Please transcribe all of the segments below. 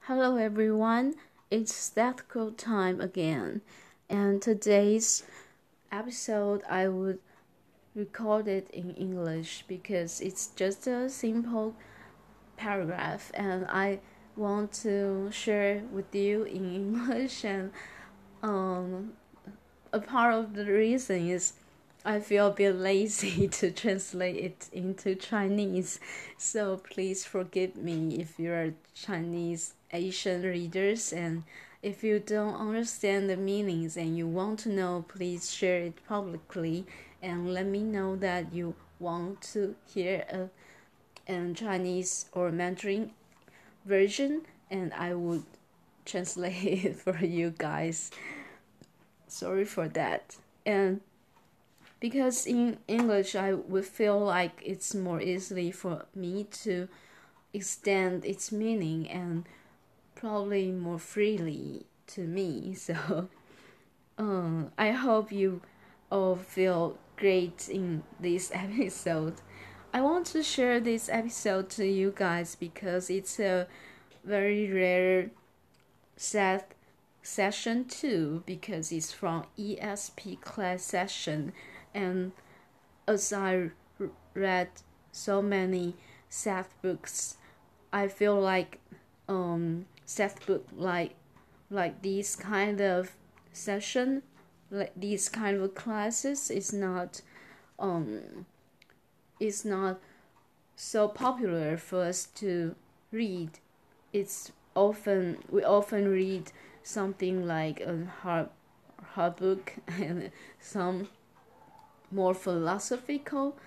Hello everyone, it's Seth time again, and today's episode I would record it in English because it's just a simple paragraph and I want to share with you in English and um a part of the reason is I feel a bit lazy to translate it into Chinese, so please forgive me if you're Chinese Asian readers, and if you don't understand the meanings and you want to know, please share it publicly and let me know that you want to hear a Chinese or Mandarin version, and I would translate it for you guys. Sorry for that. And because in English I would feel like it's more easily for me to extend its meaning and probably more freely to me. So I hope you all feel great in this episode. I want to share this episode to you guys because it's a very rare Seth session 2 because it's from ESP class session, and as I read so many Seth books, I feel like Seth book like this kind of session, like these kind of classes is not so popular for us to read. We often read something like a hard book and some more philosophical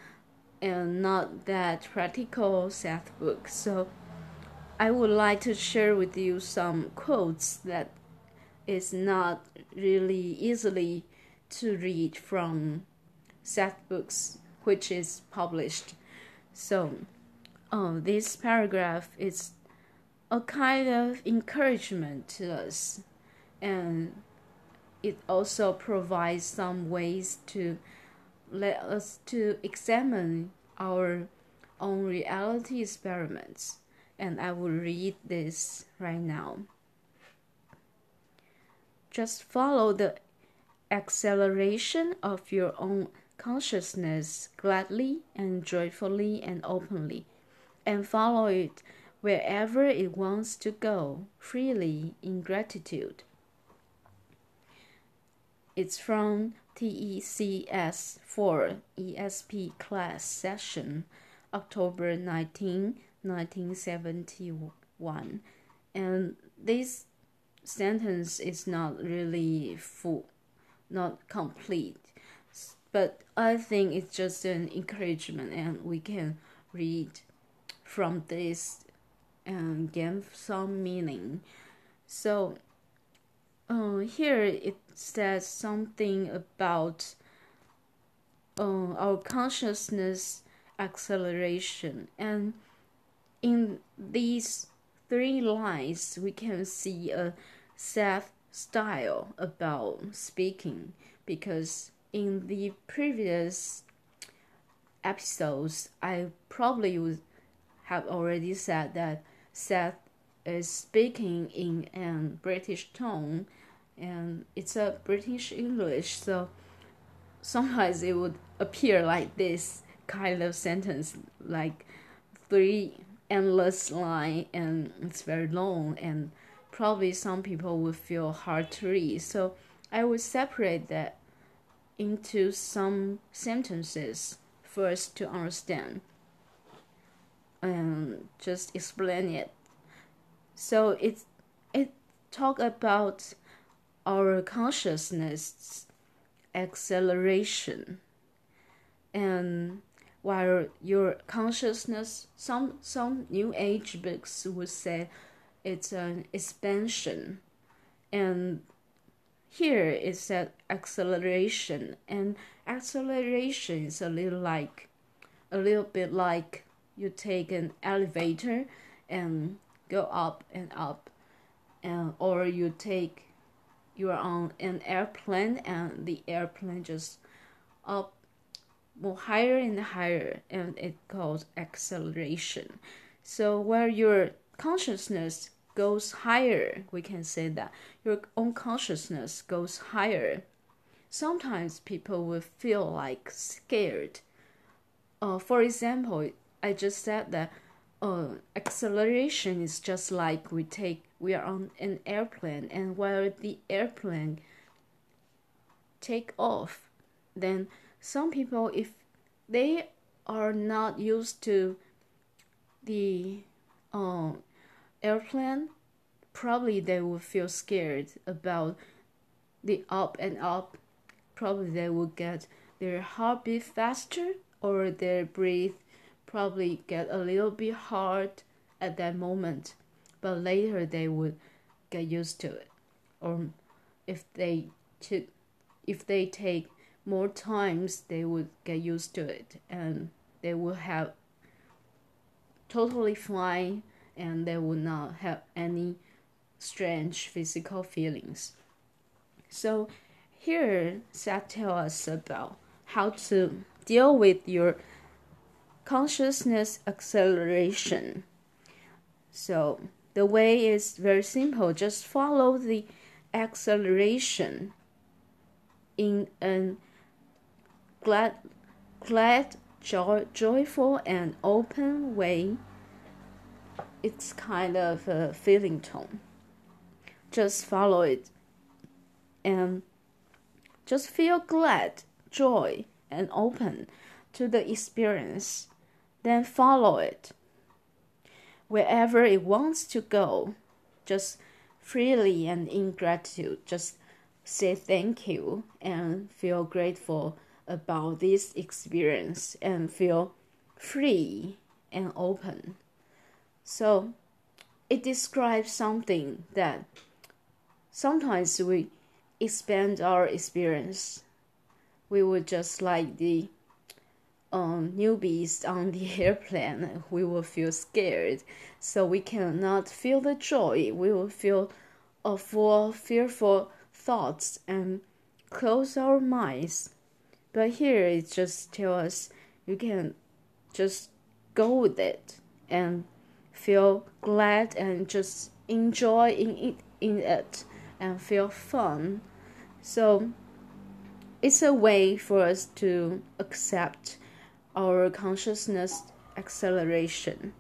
and not that practical Seth book. So I would like to share with you some quotes that is not really easily to read from Seth books which is published. So this paragraph is a kind of encouragement to us, and it also provides some ways to let us to examine our own reality experiments. And I will read this right now. Just follow the acceleration of your own consciousness gladly and joyfully and openly, and follow it wherever it wants to go, freely in gratitude. It's from TECS 4 ESP class session, October 19, 1971. And this sentence is not really full, not complete, but I think it's just an encouragement and we can read from this and give some meaning. So here it says something about our consciousness acceleration, and in these 3 lines we can see a Seth style about speaking, because in the previous episodes I probably would have already said that Seth is speaking in a British tone, and it's a British English, so sometimes it would appear like this kind of sentence, like 3 endless line, and it's very long, and probably some people would feel hard to read. So I would separate that into some sentences first to understand and just explain it. So it talk about our consciousness acceleration, and while your consciousness, some new age books would say it's an expansion, and here it said acceleration, and acceleration is a little bit like you take an elevator and go up and up, and or you're on an airplane and the airplane just up more higher and higher, and it calls acceleration. So where your consciousness goes higher. We can say that your own consciousness goes higher. Sometimes people will feel like scared. For example, I just said that acceleration is just like we are on an airplane, and while the airplane take off, then some people, if they are not used to the airplane, probably they will feel scared about the up and up. Probably they will get their heartbeat faster, or their breath probably get a little bit hard at that moment, but later they would get used to it. Or if they take more times, they would get used to it, and they will have totally fine, and they will not have any strange physical feelings. So here Seth tells us about how to deal with your consciousness acceleration. So the way is very simple. Just follow the acceleration in a glad, joyful, and open way. It's kind of a feeling tone. Just follow it and just feel glad, joy, and open to the experience. Then follow it wherever it wants to go. Just freely and in gratitude. Just say thank you and feel grateful about this experience and feel free and open. So it describes something that sometimes we expand our experience. We would just like the newbies on the airplane. We will feel scared, so we cannot feel the joy. We will feel full fearful thoughts and close our minds. But here it just tells us you can just go with it and feel glad and just enjoy in it and feel fun. So it's a way for us to accept our consciousness acceleration.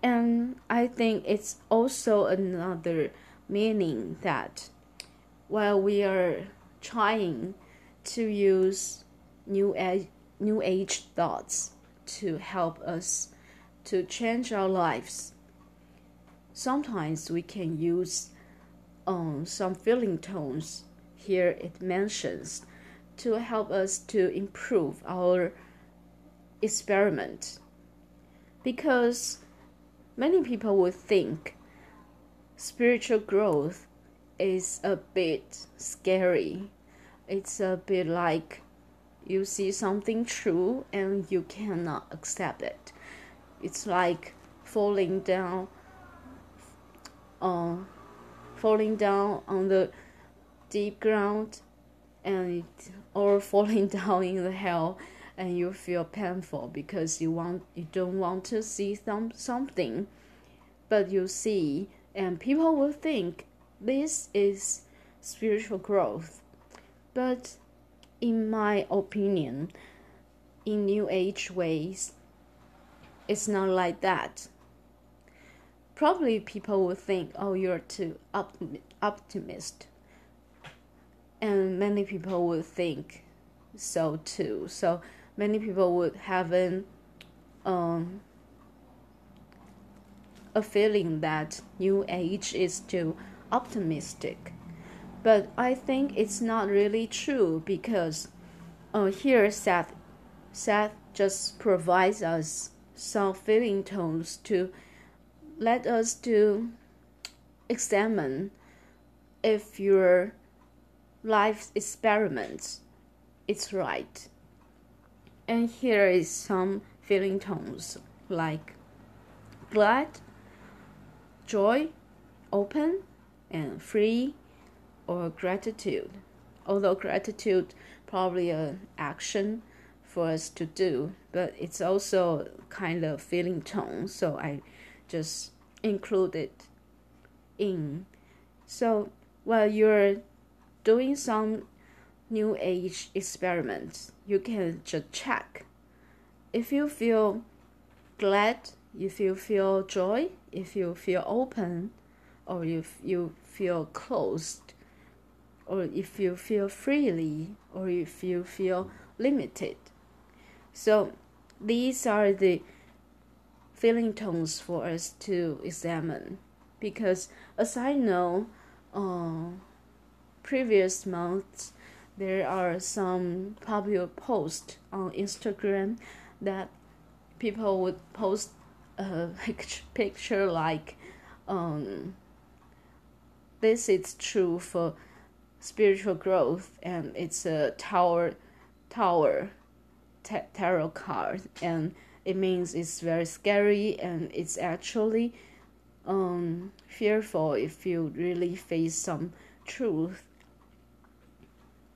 And I think it's also another meaning that while we are trying to use new age thoughts to help us to change our lives, sometimes we can use some feeling tones. Here it mentions to help us to improve our experiment, because many people would think spiritual growth is a bit scary. It's a bit like you see something true and you cannot accept it. It's like falling down on the deep ground, or falling down in the hell, and you feel painful because you don't want to see something, but you see, and people will think this is spiritual growth. But in my opinion, in new age ways, it's not like that. Probably people will think, oh, you're too optimist, and many people would think so too. So many people would have a feeling that new age is too optimistic. But I think it's not really true, because here Seth just provides us some feeling tones to let us to examine if your life experiment is right. And here is some feeling tones like glad, joy, open, and free, or gratitude. Although gratitude probably an action for us to do, but it's also kind of feeling tone. So I just included in. So while you're doing some new age experiments, you can just check if you feel glad, if you feel joy, if you feel open, or if you feel closed, or if you feel freely, or if you feel limited. So these are the feeling tones for us to examine, because as I know, previous months there are some popular posts on Instagram that people would post a picture like, this is true for spiritual growth, and it's a tower tarot card, and it means it's very scary, and it's actually fearful if you really face some truth.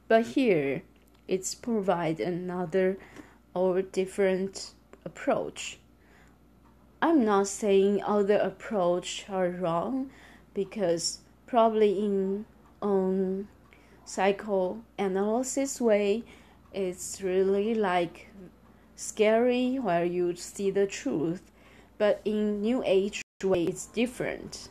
But here it's provide another or different approach. I'm not saying other approach are wrong, because probably in psychoanalysis way, it's really like scary where you see the truth. But in New Age way, it's different.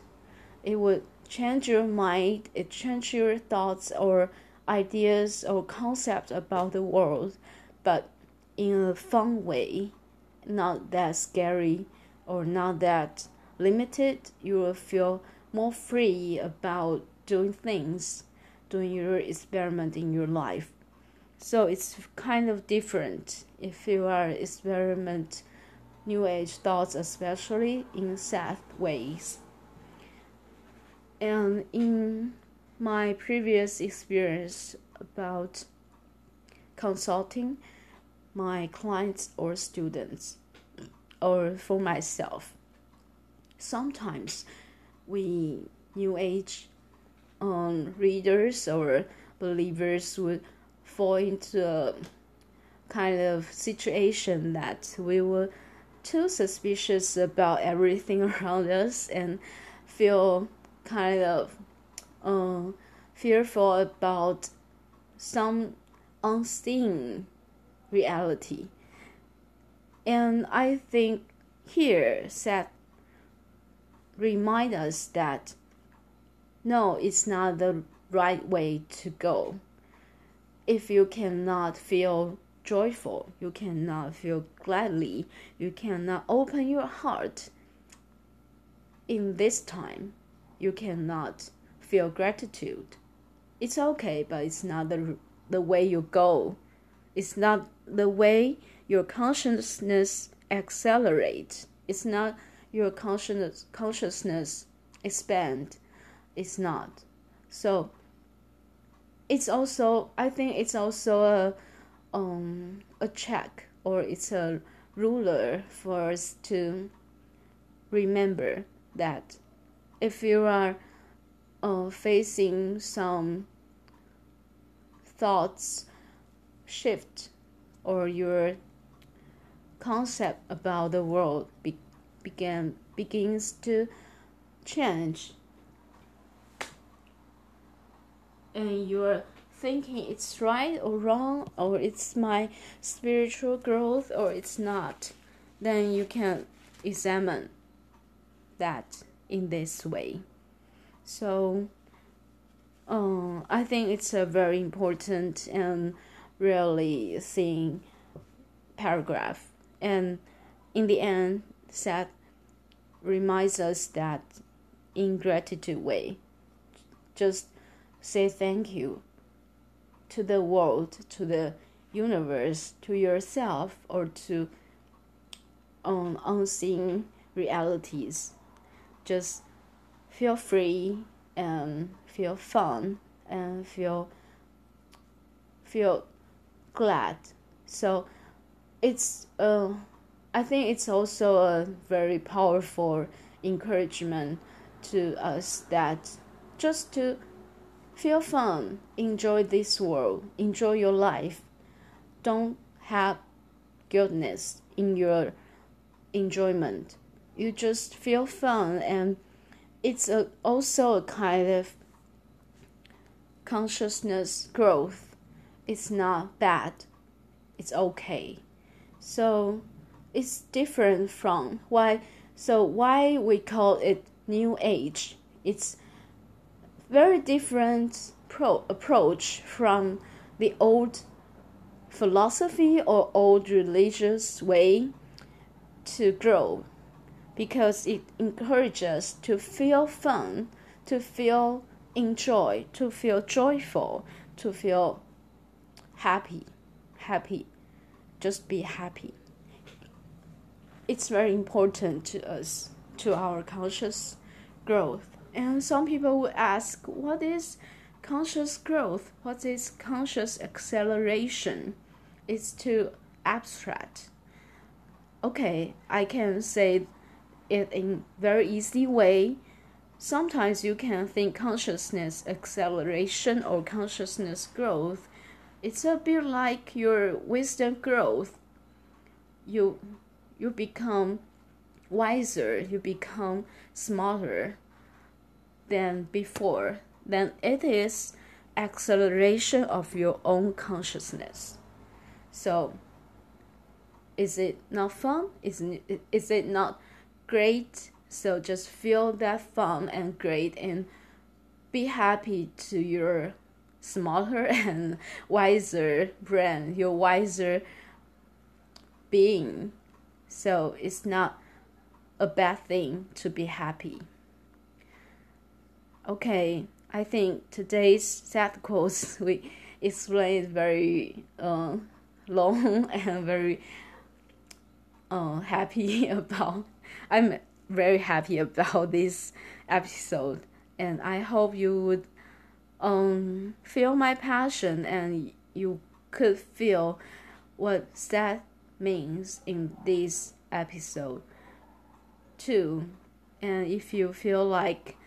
It would change your mind, it change your thoughts or ideas or concepts about the world, but in a fun way, not that scary or not that limited. You will feel more free about doing things, doing your experiment in your life. So it's kind of different if you are experiment New Age thoughts, especially in Seth ways. And in my previous experience about consulting my clients or students, or for myself, sometimes we New Age readers or believers would fall into a kind of situation that we were too suspicious about everything around us and feel kind of fearful about some unseen reality. And I think here Seth remind us that no, it's not the right way to go. If you cannot feel joyful, you cannot feel gladly, you cannot open your heart in this time, you cannot feel gratitude. It's okay, but it's not the way you go. It's not the way your consciousness accelerates. It's not your consciousness expand. It's not. So it's also, I think it's also a check, or it's a ruler for us to remember that if you are facing some thoughts shift, or your concept about the world begins to change, and you're thinking it's right or wrong, or it's my spiritual growth or it's not, then you can examine that in this way. So I think it's a very important and really thin paragraph, and in the end Seth reminds us that in gratitude way, just say thank you to the world, to the universe, to yourself, or to unseen realities. Just feel free and feel fun and feel glad. So it's I think it's also a very powerful encouragement to us that just to feel fun, enjoy this world, enjoy your life. Don't have guiltness in your enjoyment. you just feel fun, and it's also a kind of consciousness growth. It's not bad, it's okay. So it's different from why we call it new age. It's very different approach from the old philosophy or old religious way to grow, because it encourages us to feel fun, to feel enjoy, to feel joyful, to feel happy. Just be happy. It's very important to us, to our conscious growth. And some people would ask, what is conscious growth? What is conscious acceleration? It's too abstract. Okay, I can say it in very easy way. Sometimes you can think consciousness acceleration or consciousness growth. It's a bit like your wisdom growth. You become wiser, you become smarter than before. Then it is acceleration of your own consciousness. So is it not fun? Is it not great? So just feel that fun and great, and be happy to your smarter and wiser brain, your wiser being. So it's not a bad thing to be happy. Okay, I think today's Seth quotes we explained very long and very happy about. I'm very happy about this episode, and I hope you would feel my passion, and you could feel what Seth means in this episode too. And if you feel like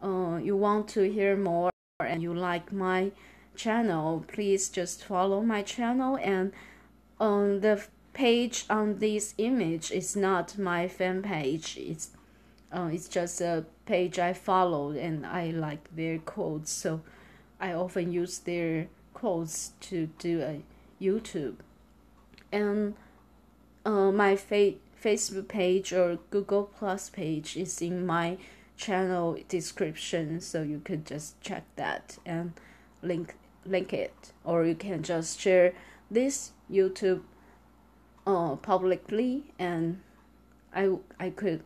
you want to hear more and you like my channel, please just follow my channel. And the page on this image is not my fan page. It's just a page I followed, and I like their quotes, so I often use their quotes to do a YouTube. And my Facebook page or Google Plus page is in my channel description, so you could just check that and link it, or you can just share this YouTube publicly, and I could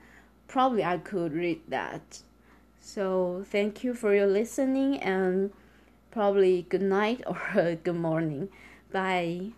read that. So thank you for your listening, and probably good night or good morning. Bye.